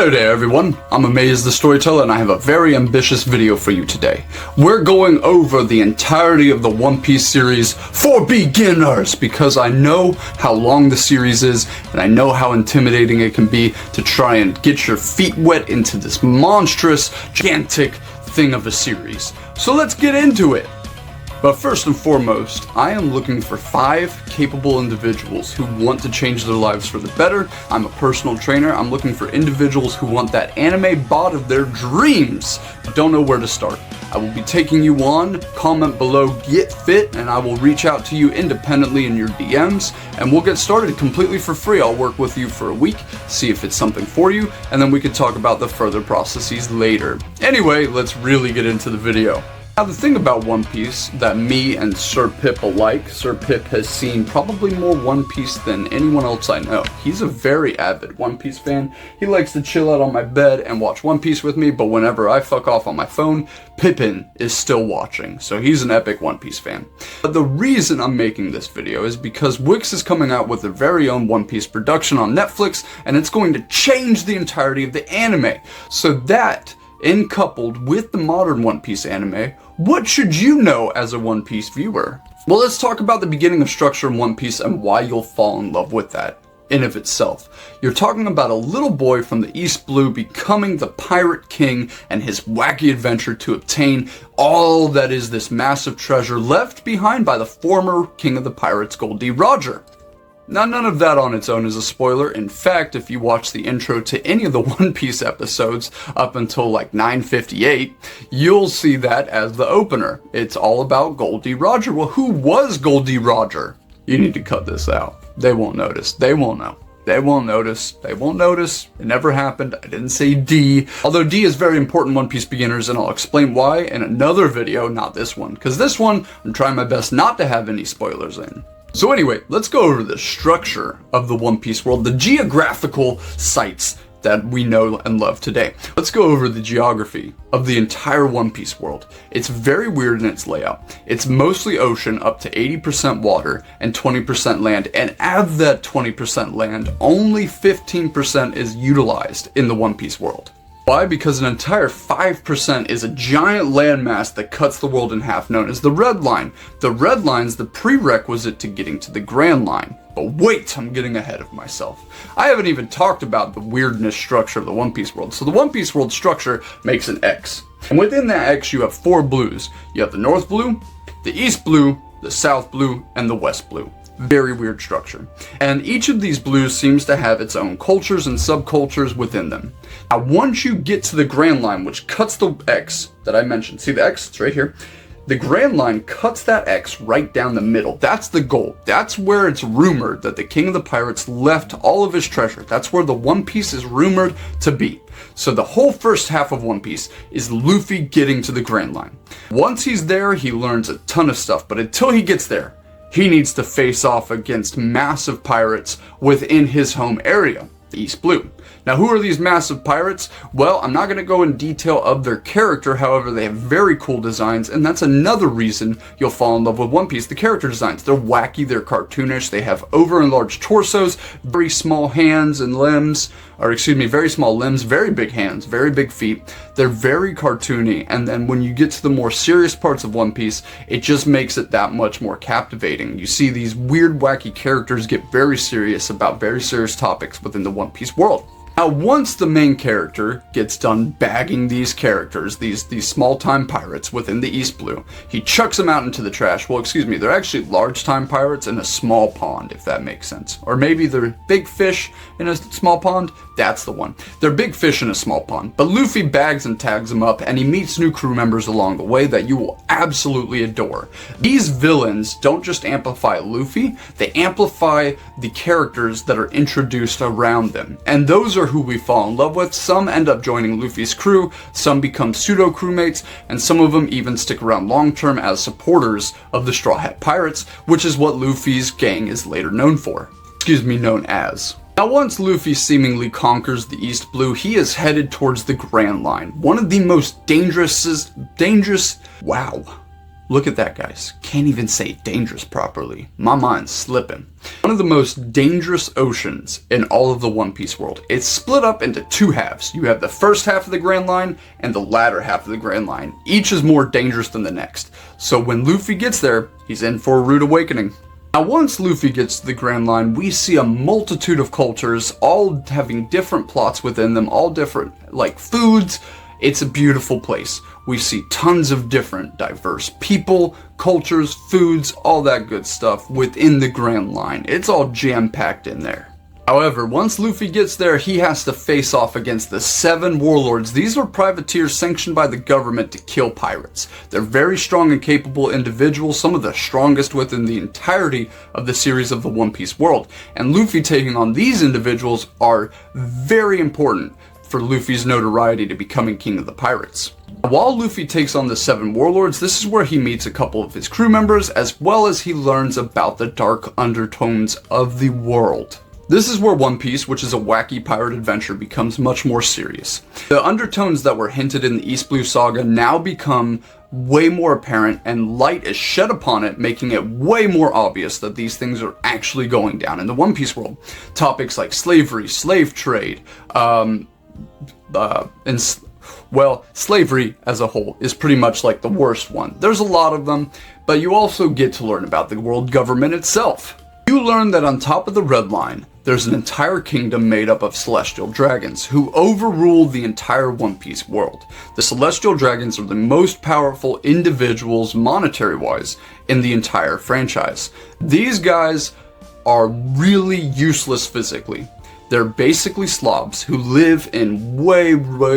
Hello there everyone, I'm Amaze the Storyteller and I have a very ambitious video for you today. We're going over the entirety of the One Piece series for beginners because I know how long the series is and I know how intimidating it can be to try and get your feet wet into this monstrous, gigantic thing of a series. So let's get into it! But first and foremost, I am looking for 5 capable individuals who want to change their lives for the better. I'm a personal trainer. I'm looking for individuals who want that anime bod of their dreams, but don't know where to start. I will be taking you on, comment below get fit, and I will reach out to you independently in your DMs, and we'll get started completely for free. I'll work with you for a week, see if it's something for you, and then we can talk about the further processes later. Anyway, let's really get into the video. Now the thing about One Piece that me and Sir Pip alike, Sir Pip has seen probably more One Piece than anyone else I know. He's a very avid One Piece fan. He likes to chill out on my bed and watch One Piece with me, but whenever I fuck off on my phone, Pippin is still watching. So he's an epic One Piece fan. But the reason I'm making this video is because Wix is coming out with their very own One Piece production on Netflix, and it's going to change the entirety of the anime. So that, in coupled with the modern One Piece anime, what should you know as a One Piece viewer? Well, let's talk about the beginning of structure in One Piece and why you'll fall in love with that in of itself. You're talking about a little boy from the East Blue becoming the Pirate King and his wacky adventure to obtain all that is this massive treasure left behind by the former King of the Pirates, Gol D. Roger. Now, none of that on its own is a spoiler. In fact, if you watch the intro to any of the One Piece episodes up until like 958, you'll see that as the opener. It's all about Gol D. Roger. Well, who was Gol D. Roger? You need to cut this out. They won't notice. They won't know. They won't notice. They won't notice. It never happened. I didn't say D. Although D is very important One Piece beginners, and I'll explain why in another video, not this one. Because this one, I'm trying my best not to have any spoilers in. So anyway, let's go over the structure of the One Piece world, the geographical sites that we know and love today. Let's go over the geography of the entire One Piece world. It's very weird in its layout. It's mostly ocean, up to 80% water and 20% land, and of that 20% land, only 15% is utilized in the One Piece world. Why? Because an entire 5% is a giant landmass that cuts the world in half, known as the Red Line. The Red Line's the prerequisite to getting to the Grand Line. But wait, I'm getting ahead of myself. I haven't even talked about the weirdness structure of the One Piece world. So the One Piece world structure makes an X. And within that X, you have 4 blues. You have the North Blue, the East Blue, the South Blue, and the West Blue. Very weird structure. And each of these blues seems to have its own cultures and subcultures within them. Now, once you get to the Grand Line, which cuts the X that I mentioned, see the X? It's right here. The Grand Line cuts that X right down the middle. That's the goal. That's where it's rumored that the King of the Pirates left all of his treasure. That's where the One Piece is rumored to be. So the whole first half of One Piece is Luffy getting to the Grand Line. Once he's there, he learns a ton of stuff, but until he gets there, he needs to face off against massive pirates within his home area, the East Blue. Now, who are these massive pirates? Well, I'm not going to go in detail of their character, however, they have very cool designs, and that's another reason you'll fall in love with One Piece, the character designs. They're wacky, they're cartoonish, they have over-enlarged torsos, very small hands and limbs, very small limbs, very big hands, very big feet. They're very cartoony, and then when you get to the more serious parts of One Piece, it just makes it that much more captivating. You see these weird, wacky characters get very serious about very serious topics within the One Piece world. Now, once the main character gets done bagging these characters, these small-time pirates within the East Blue, he chucks them out into the trash. Well, excuse me, they're actually large-time pirates in a small pond, if that makes sense. Or maybe they're big fish in a small pond. That's the one. They're big fish in a small pond. But Luffy bags and tags them up, and he meets new crew members along the way that you will absolutely adore. These villains don't just amplify Luffy, they amplify the characters that are introduced around them. And those are who we fall in love with. Some end up joining Luffy's crew, some become pseudo crewmates, and some of them even stick around long term as supporters of the Straw Hat Pirates, which is what Luffy's gang is later known as. Now, once Luffy seemingly conquers the East Blue, he is headed towards the Grand Line, one of the most dangerous, Look at that, guys. Can't even say dangerous properly. My mind's slipping. One of the most dangerous oceans in all of the One Piece world. It's split up into two halves. You have the first half of the Grand Line and the latter half of the Grand Line. Each is more dangerous than the next. So when Luffy gets there, he's in for a rude awakening. Now, once Luffy gets to the Grand Line, we see a multitude of cultures, all having different plots within them, all different, like, foods. It's a beautiful place. We see tons of different, diverse people, cultures, foods, all that good stuff within the Grand Line. It's all jam-packed in there. However, once Luffy gets there, he has to face off against the 7 warlords. These are privateers sanctioned by the government to kill pirates. They're very strong and capable individuals, some of the strongest within the entirety of the series of the One Piece world. And Luffy taking on these individuals are very important for Luffy's notoriety to becoming king of the pirates. While Luffy takes on the 7 warlords, this is where he meets a couple of his crew members, as well as he learns about the dark undertones of the world. This is where One Piece, which is a wacky pirate adventure, becomes much more serious. The undertones that were hinted in the East Blue Saga now become way more apparent, and light is shed upon it, making it way more obvious that these things are actually going down in the One Piece world. Topics like slavery, slave trade, slavery as a whole is pretty much like the worst one. There's a lot of them, but you also get to learn about the world government itself. You learn that on top of the Red Line, there's an entire kingdom made up of celestial dragons who overrule the entire One Piece world. The celestial dragons are the most powerful individuals, monetary-wise, in the entire franchise. These guys are really useless physically. They're basically slobs who live in way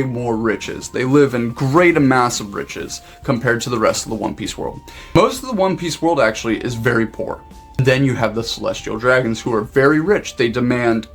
more riches. They live in great amounts of riches compared to the rest of the One Piece world. Most of the One Piece world actually is very poor. Then you have the Celestial Dragons, who are very rich. They demand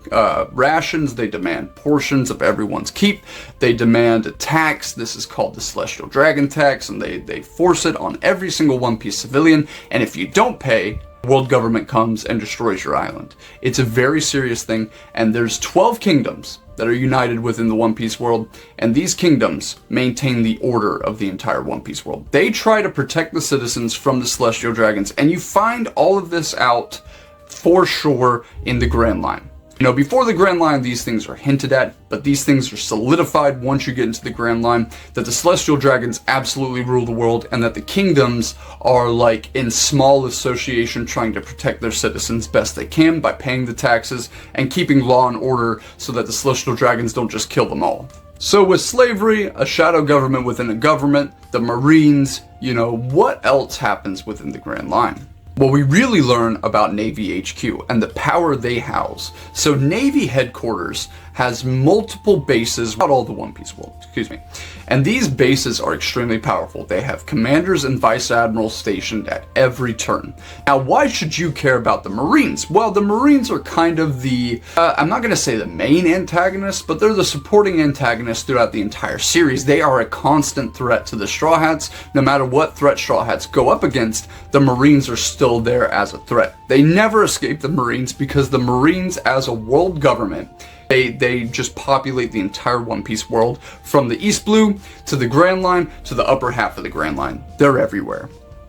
rations, they demand portions of everyone's keep, they demand a tax. This is called the Celestial Dragon tax, and they force it on every single One Piece civilian, and if you don't pay, the world government comes and destroys your island. It's a very serious thing, and there's 12 kingdoms that are united within the One Piece world, and these kingdoms maintain the order of the entire One Piece world. They try to protect the citizens from the Celestial Dragons, and you find all of this out for sure in the Grand Line. You know, before the Grand Line, these things are hinted at, but these things are solidified once you get into the Grand Line, that the Celestial Dragons absolutely rule the world, and that the kingdoms are like in small association trying to protect their citizens best they can by paying the taxes and keeping law and order so that the Celestial Dragons don't just kill them all. So with slavery, a shadow government within a government, the Marines, you know, what else happens within the Grand Line? Well, we really learn about Navy HQ and the power they house. So Navy headquarters has multiple bases throughout all the One Piece world, and these bases are extremely powerful. They have commanders and vice admirals stationed at every turn. Now, why should you care about the Marines? Well, the Marines are kind of the, I'm not going to say the main antagonist, but they're the supporting antagonist throughout the entire series. They are a constant threat to the Straw Hats. No matter what threat Straw Hats go up against, the Marines are still there as a threat. They never escape the Marines because the Marines, as a world government, they just populate the entire One Piece world, from the East Blue to the Grand Line to the upper half of the Grand Line. They're everywhere.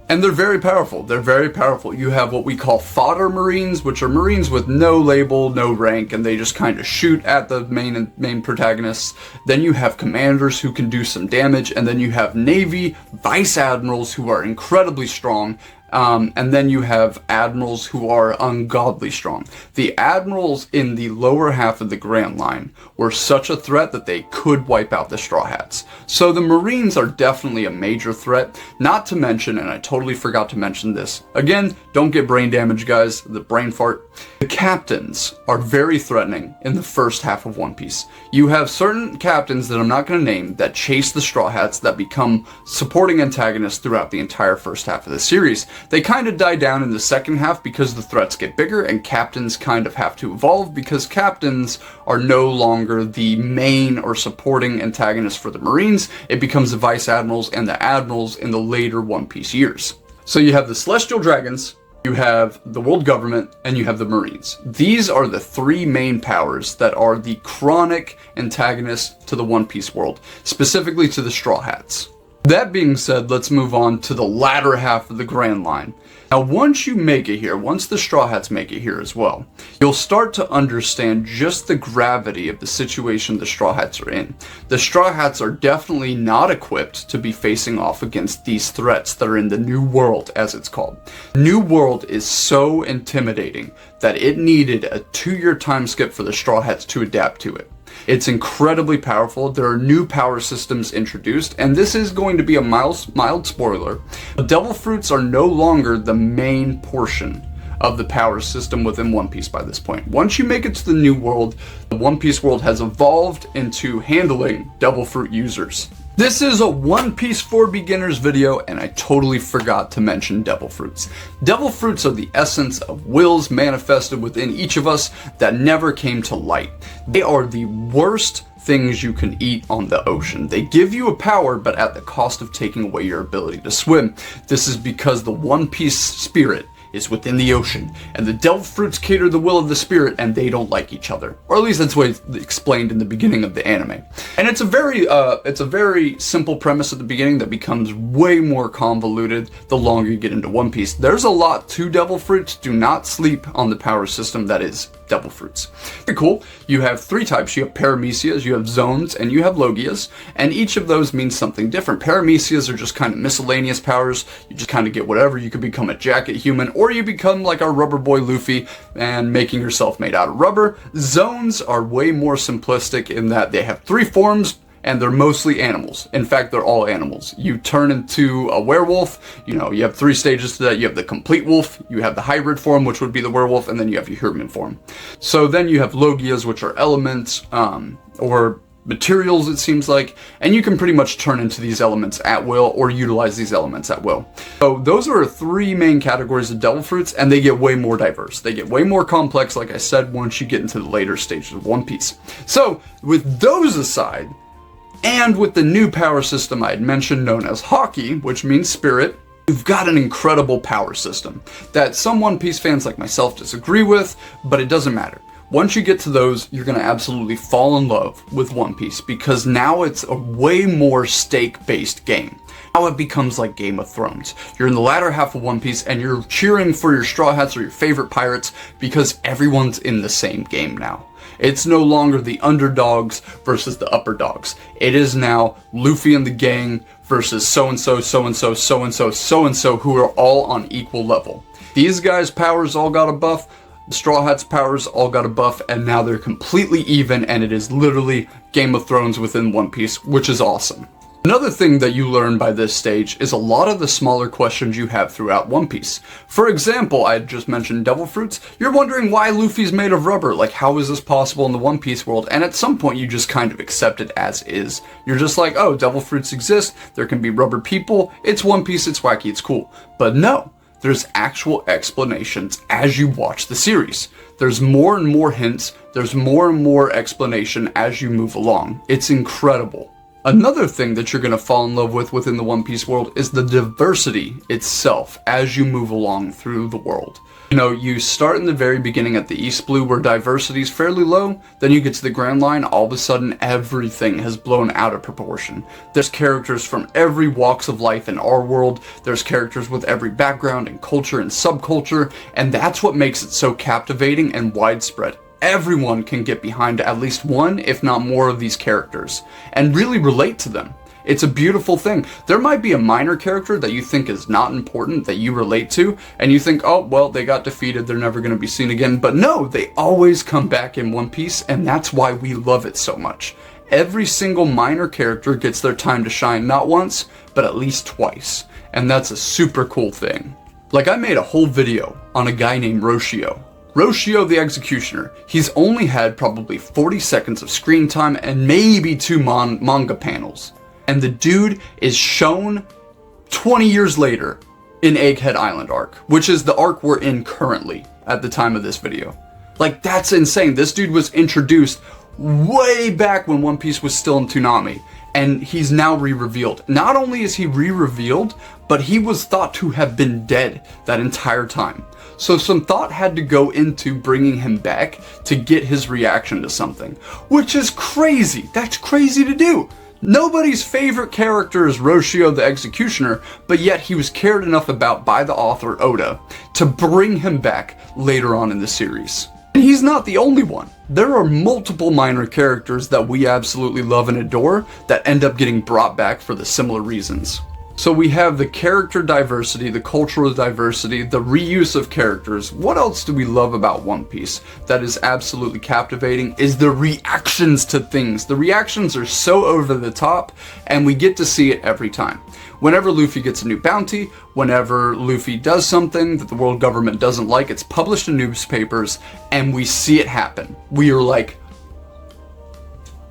And they're very powerful. They're very powerful. You have what we call fodder Marines, which are Marines with no label, no rank, and they just kind of shoot at the main protagonists. Then you have commanders who can do some damage, and then you have Navy vice admirals who are incredibly strong. And then you have admirals who are ungodly strong. The admirals in the lower half of the Grand Line were such a threat that they could wipe out the Straw Hats. So the Marines are definitely a major threat, not to mention, and I totally forgot to mention this, again, don't get brain damage, guys, the brain fart. The captains are very threatening in the first half of One Piece. You have certain captains that I'm not going to name that chase the Straw Hats that become supporting antagonists throughout the entire first half of the series. They kind of die down in the second half because the threats get bigger and captains kind of have to evolve because captains are no longer the main or supporting antagonist for the Marines. It becomes the vice admirals and the admirals in the later One Piece years. So you have the Celestial Dragons, you have the world government, and you have the Marines. These are the three main powers that are the chronic antagonists to the One Piece world, specifically to the Straw Hats. That being said, let's move on to the latter half of the Grand Line. Now, once you make it here, once the Straw Hats make it here as well, you'll start to understand just the gravity of the situation the Straw Hats are in. The Straw Hats are definitely not equipped to be facing off against these threats that are in the New World, as it's called. New World is so intimidating that it needed a 2-year time skip for the Straw Hats to adapt to it. It's incredibly powerful. There are new power systems introduced, and this is going to be a mild spoiler. Devil Fruits are no longer the main portion of the power system within One Piece by this point. Once you make it to the New World, the One Piece world has evolved into handling Devil Fruit users. This is a One Piece for Beginners video, and I totally forgot to mention Devil Fruits. Devil Fruits are the essence of wills manifested within each of us that never came to light. They are the worst things you can eat on the ocean. They give you a power, but at the cost of taking away your ability to swim. This is because the One Piece spirit is within the ocean, and the Devil Fruits cater the will of the spirit, and they don't like each other. Or at least that's what it's explained in the beginning of the anime. And it's a very simple premise at the beginning that becomes way more convoluted the longer you get into One Piece. There's a lot to Devil Fruits. Do not sleep on the power system that is Devil Fruits. Very cool. You have 3 types. You have Paramecias, you have Zones, and you have Logias, and each of those means something different. Paramecias are just kind of miscellaneous powers. You just kind of get whatever. You could become a jacket human, or you become like our rubber boy Luffy and making yourself made out of rubber. Zones are way more simplistic in that they have 3 forms, and they're mostly animals. In fact, they're all animals. You turn into a werewolf, you have 3 stages to that. You have the complete wolf, you have the hybrid form, which would be the werewolf, and then you have your human form. So then you have Logias, which are elements, or materials, it seems like, and you can pretty much turn into these elements at will or utilize these elements at will. So those are 3 main categories of Devil Fruits, and they get way more diverse. They get way more complex, like I said, once you get into the later stages of One Piece. So with those aside, and with the new power system I had mentioned known as Haki, which means spirit, you've got an incredible power system that some One Piece fans like myself disagree with, but it doesn't matter. Once you get to those, you're going to absolutely fall in love with One Piece, because now it's a way more stake-based game. Now it becomes like Game of Thrones. You're in the latter half of One Piece, and you're cheering for your Straw Hats or your favorite pirates because everyone's in the same game now. It's no longer the underdogs versus the upper dogs. It is now Luffy and the gang versus so-and-so, so-and-so, so-and-so, so-and-so, who are all on equal level. These guys' powers all got a buff, the Straw Hats' powers all got a buff, and now they're completely even, and it is literally Game of Thrones within One Piece, which is awesome. Another thing that you learn by this stage is a lot of the smaller questions you have throughout One Piece. For example, I just mentioned Devil Fruits. You're wondering why Luffy's made of rubber. Like, how is this possible in the One Piece world? And at some point, you just kind of accept it as is. You're just like, oh, Devil Fruits exist. There can be rubber people. It's One Piece. It's wacky. It's cool. But no, there's actual explanations as you watch the series. There's more and more hints. There's more and more explanation as you move along. It's incredible. Another thing that you're going to fall in love with within the One Piece world is the diversity itself as you move along through the world. You start in the very beginning at the East Blue where diversity is fairly low, then you get to the Grand Line, all of a sudden everything has blown out of proportion. There's characters from every walks of life in our world, there's characters with every background and culture and subculture, and that's what makes it so captivating and widespread. Everyone can get behind at least one, if not more, of these characters, and really relate to them. It's a beautiful thing. There might be a minor character that you think is not important that you relate to, and you think, oh, well, they got defeated, they're never going to be seen again. But no, they always come back in One Piece, and that's why we love it so much. Every single minor character gets their time to shine not once, but at least twice, and that's a super cool thing. Like, I made a whole video on a guy named Roshio. Roshio the Executioner. He's only had probably 40 seconds of screen time and maybe 2 manga panels. And the dude is shown 20 years later in Egghead Island arc, which is the arc we're in currently at the time of this video. Like, that's insane. This dude was introduced way back when One Piece was still in Toonami, and he's now re-revealed. Not only is he re-revealed, but he was thought to have been dead that entire time. So some thought had to go into bringing him back to get his reaction to something, which is crazy. That's crazy to do. Nobody's favorite character is Roshio the Executioner, but yet he was cared enough about by the author Oda to bring him back later on in the series. And he's not the only one. There are multiple minor characters that we absolutely love and adore that end up getting brought back for the similar reasons. So we have the character diversity, the cultural diversity, the reuse of characters. What else do we love about One Piece that is absolutely captivating is the reactions to things. The reactions are so over the top, and we get to see it every time. Whenever Luffy gets a new bounty, whenever Luffy does something that the world government doesn't like, it's published in newspapers, and we see it happen. We are like...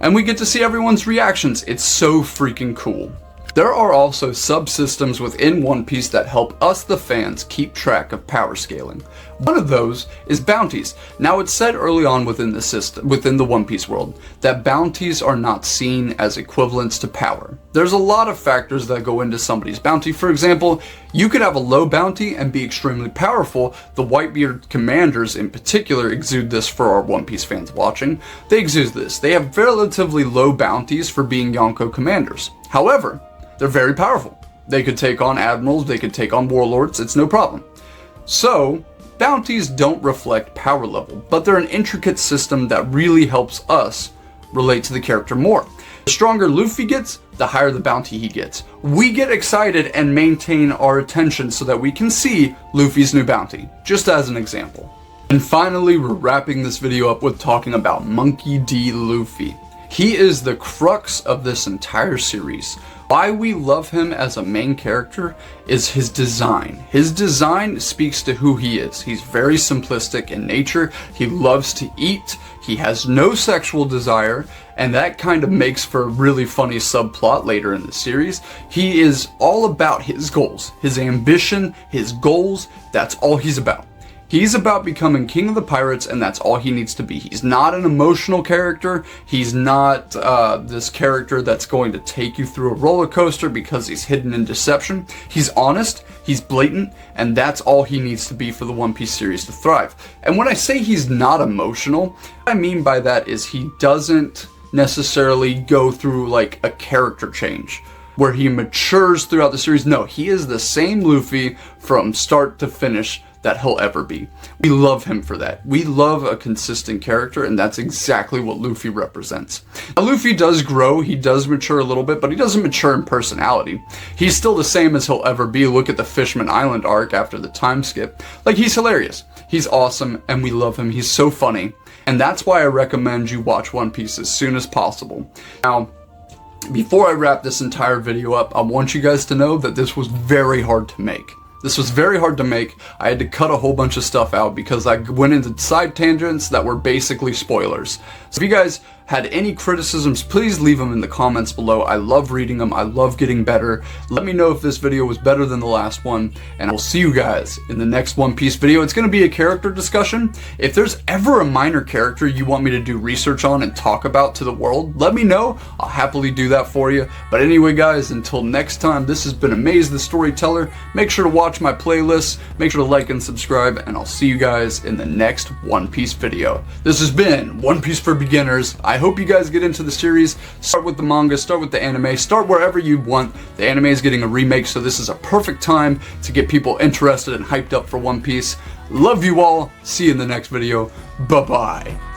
And we get to see everyone's reactions. It's so freaking cool. There are also subsystems within One Piece that help us, the fans, keep track of power scaling. One of those is bounties. Now, it's said early on within the system, within the One Piece world, that bounties are not seen as equivalents to power. There's a lot of factors that go into somebody's bounty. For example, you could have a low bounty and be extremely powerful. The Whitebeard commanders in particular exude this for our One Piece fans watching. They exude this. They have relatively low bounties for being Yonko commanders. However, they're very powerful. They could take on admirals, they could take on warlords, it's no problem. So, bounties don't reflect power level, but they're an intricate system that really helps us relate to the character more. The stronger Luffy gets, the higher the bounty he gets. We get excited and maintain our attention so that we can see Luffy's new bounty, just as an example. And finally, we're wrapping this video up with talking about Monkey D. Luffy. He is the crux of this entire series. Why we love him as a main character is his design. His design speaks to who he is. He's very simplistic in nature. He loves to eat. He has no sexual desire, and that kind of makes for a really funny subplot later in the series. He is all about his goals, his ambition, his goals. That's all he's about. He's about becoming king of the pirates, and that's all he needs to be. He's not an emotional character. He's not this character that's going to take you through a roller coaster because he's hidden in deception. He's honest, he's blatant, and that's all he needs to be for the One Piece series to thrive. And when I say he's not emotional, what I mean by that is he doesn't necessarily go through like a character change where he matures throughout the series. No, he is the same Luffy from start to finish that he'll ever be. We love him for that. We love a consistent character, and that's exactly what Luffy represents. Now, Luffy does grow, he does mature a little bit, but he doesn't mature in personality. He's still the same as he'll ever be. Look at the Fishman Island arc after the time skip. Like, he's hilarious. He's awesome, and we love him. He's so funny. And that's why I recommend you watch One Piece as soon as possible. Now, before I wrap this entire video up, I want you guys to know that this was very hard to make. This was very hard to make. I had to cut a whole bunch of stuff out because I went into side tangents that were basically spoilers. So if you guys had any criticisms, please leave them in the comments below. I love reading them. I love getting better. Let me know if this video was better than the last one, and I'll see you guys in the next One Piece video. It's going to be a character discussion. If there's ever a minor character you want me to do research on and talk about to the world, let me know. I'll happily do that for you. But anyway, guys, until next time, this has been Amaze the Storyteller. Make sure to watch my playlists, make sure to like and subscribe, and I'll see you guys in the next One Piece video. This has been One Piece for Beginners. I hope you guys get into the series. Start with the manga, start with the anime, start wherever you want. The anime is getting a remake, so this is a perfect time to get people interested and hyped up for One Piece. Love you all. See you in the next video. Bye-bye.